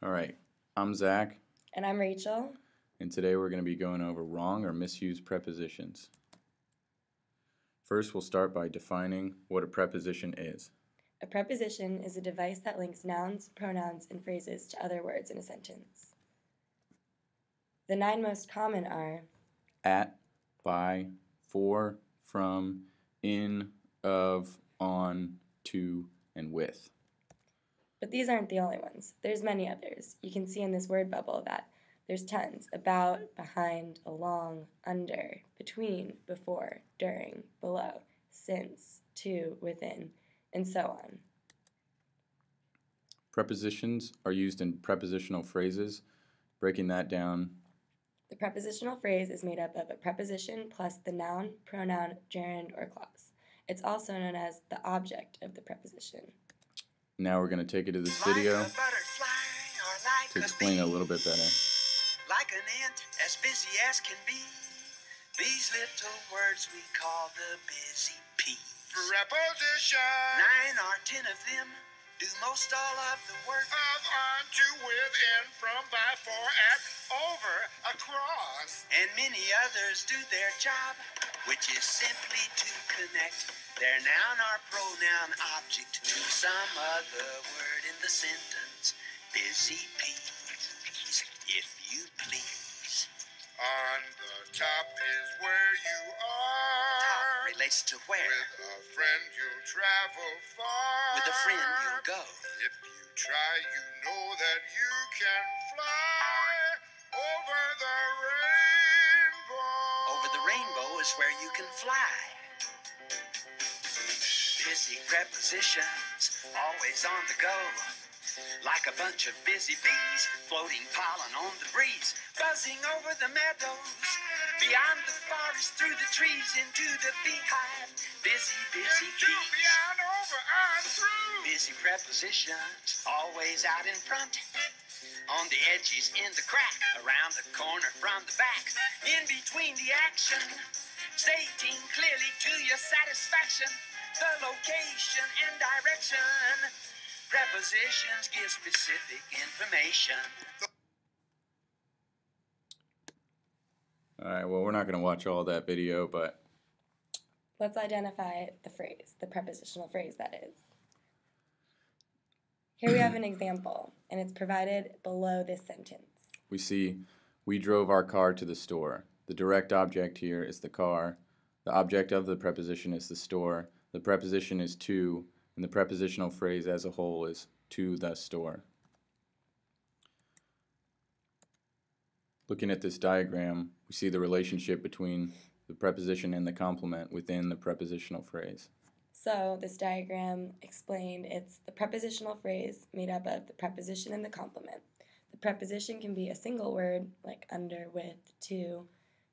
Alright, I'm Zach, And I'm Rachel. and today we're going to be going over wrong or misused prepositions. First, we'll start by defining what a preposition is. A preposition is a device that links nouns, pronouns, and phrases to other words in a sentence. The 9 most common are At, by, for, from, in, of, on, to, and with. but these aren't the only ones. There's many others. You can see in this word bubble that there's tons: about, behind, along, under, between, before, during, below, since, to, within, and so on. Prepositions are used in prepositional phrases. Breaking that down, The prepositional phrase is made up of a preposition plus the noun, pronoun, gerund, or clause. It's also known as the object of the preposition. now we're going to take it to this video to explain it a little bit better. Like an ant as busy as can be. These little words we call the busy peas. Preposition. 9 or 10 of them do most all of the work. Of, on, to, with, in, from, by, for, at, over, across. And many others do their job, which is simply to connect their noun or pronoun object to some other word in the sentence. Busy peas, if you please. On the top is where you are. Top relates to where. With a friend you'll travel far. With a friend you'll go. If you try, you know that you can fly over the rainbow. Over the rainbow is where you can fly. Busy prepositions, always on the go. Like a bunch of busy bees, floating pollen on the breeze, buzzing over the meadows, beyond the forest, through the trees, into the beehive. Busy, busy bees. Beyond, over, on, through. Busy prepositions, always out in front. On the edges, in the crack, around the corner, from the back, in between the action, stating clearly to your satisfaction the location and direction. Prepositions give specific information. Alright, well, we're not going to watch all that video, but Let's identify the phrase, the prepositional phrase that is. Here we have an example, and it's provided below this sentence. we see we drove our car to the store. The direct object here is the car. The object of the preposition is the store. The preposition is to, and the prepositional phrase as a whole is to the store. Looking at this diagram, we see the relationship between the preposition and the complement within the prepositional phrase. So this diagram explained it's the prepositional phrase made up of the preposition and the complement. The preposition can be a single word, like under, with, to,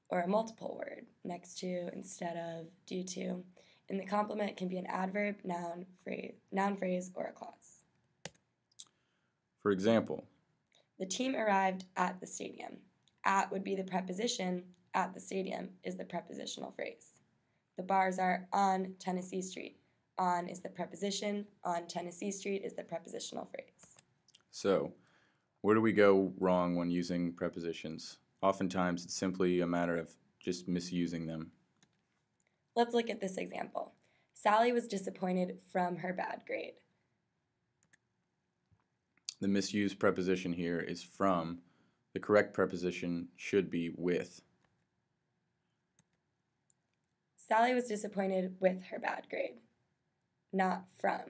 or a multiple word, next to, instead of, due to. And the complement can be an adverb, noun phrase, or a clause. For example, the team arrived at the stadium. At would be the preposition, at the stadium is the prepositional phrase. The bars are on Tennessee Street. On is the preposition, on Tennessee Street is the prepositional phrase. so where do we go wrong when using prepositions? Oftentimes it's simply a matter of just misusing them. Let's look at this example. Sally was disappointed from her bad grade. The misused preposition here is from. The correct preposition should be with. Sally was disappointed with her bad grade, not from.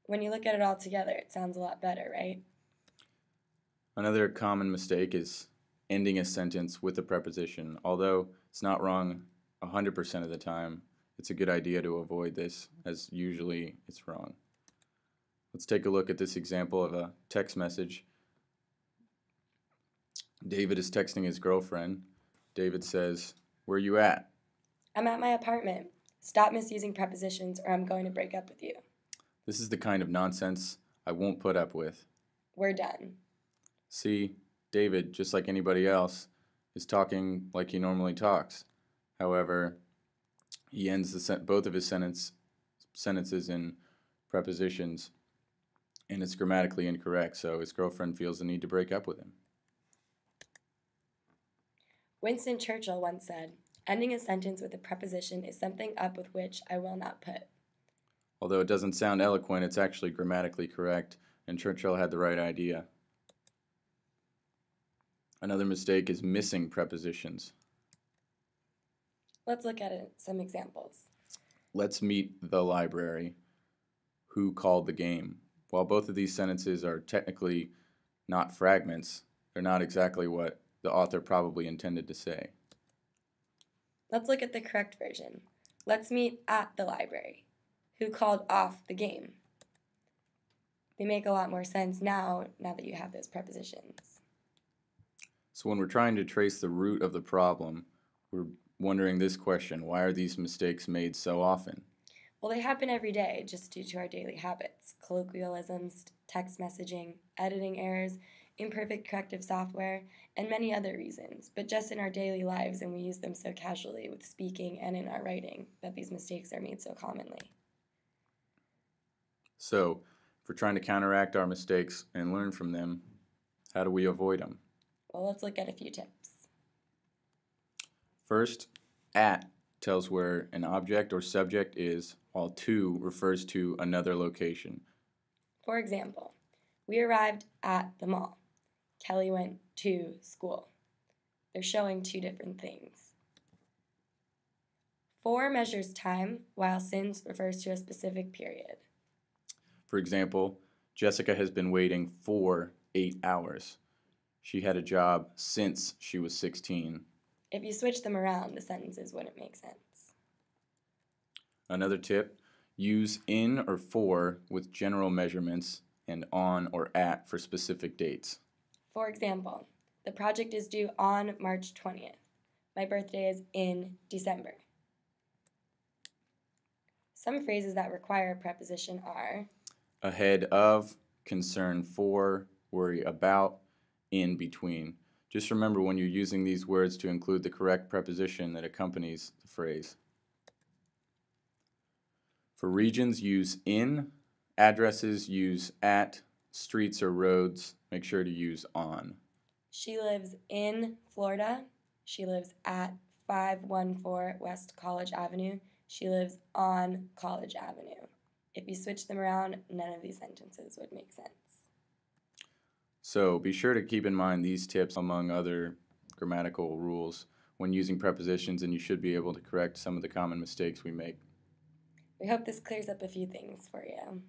When you look at it all together, it sounds a lot better, right? Another common mistake is ending a sentence with a preposition. Although it's not wrong 100% of the time, it's a good idea to avoid this, as usually it's wrong. Let's take a look at this example of a text message. David is texting his girlfriend. David says, "Where you at?" I'm at my apartment. Stop misusing prepositions or I'm going to break up with you. This is the kind of nonsense I won't put up with. We're done. See, David, just like anybody else, is talking like he normally talks. However, he ends both of his sentences in prepositions. and it's grammatically incorrect, so his girlfriend feels the need to break up with him. Winston Churchill once said, "Ending a sentence with a preposition is something up with which I will not put." Although it doesn't sound eloquent, it's actually grammatically correct, and Churchill had the right idea. Another mistake is missing prepositions. Let's look at some examples. Let's meet the library. Who called the game? While both of these sentences are technically not fragments, they're not exactly what the author probably intended to say. Let's look at the correct version. Let's meet at the library. Who called off the game? They make a lot more sense now that you have those prepositions. So when we're trying to trace the root of the problem, we're wondering this question: why are these mistakes made so often? Well, they happen every day just due to our daily habits, colloquialisms, text messaging, editing errors, imperfect corrective software, and many other reasons, but just in our daily lives, and we use them so casually with speaking and in our writing that these mistakes are made so commonly. So, if we're trying to counteract our mistakes and learn from them, how do we avoid them? Well, let's look at a few tips. First, at tells where an object or subject is, while to refers to another location. For example, we arrived at the mall. Kelly went to school. They're showing two different things. For measures time, while since refers to a specific period. For example, Jessica has been waiting for 8 hours. She had a job since she was 16. If you switch them around, the sentences wouldn't make sense. Another tip, use in or for with general measurements and on or at for specific dates. For example, the project is due on March 20th. My birthday is in December. Some phrases that require a preposition are Ahead of, concern for, worry about, in between. Just remember when you're using these words to include the correct preposition that accompanies the phrase. For regions, use in. Addresses, use at. Streets or roads, make sure to use on. she lives in Florida. She lives at 514 West College Avenue. She lives on College Avenue. If you switch them around, none of these sentences would make sense. So be sure to keep in mind these tips among other grammatical rules when using prepositions, and you should be able to correct some of the common mistakes we make. We hope this clears up a few things for you.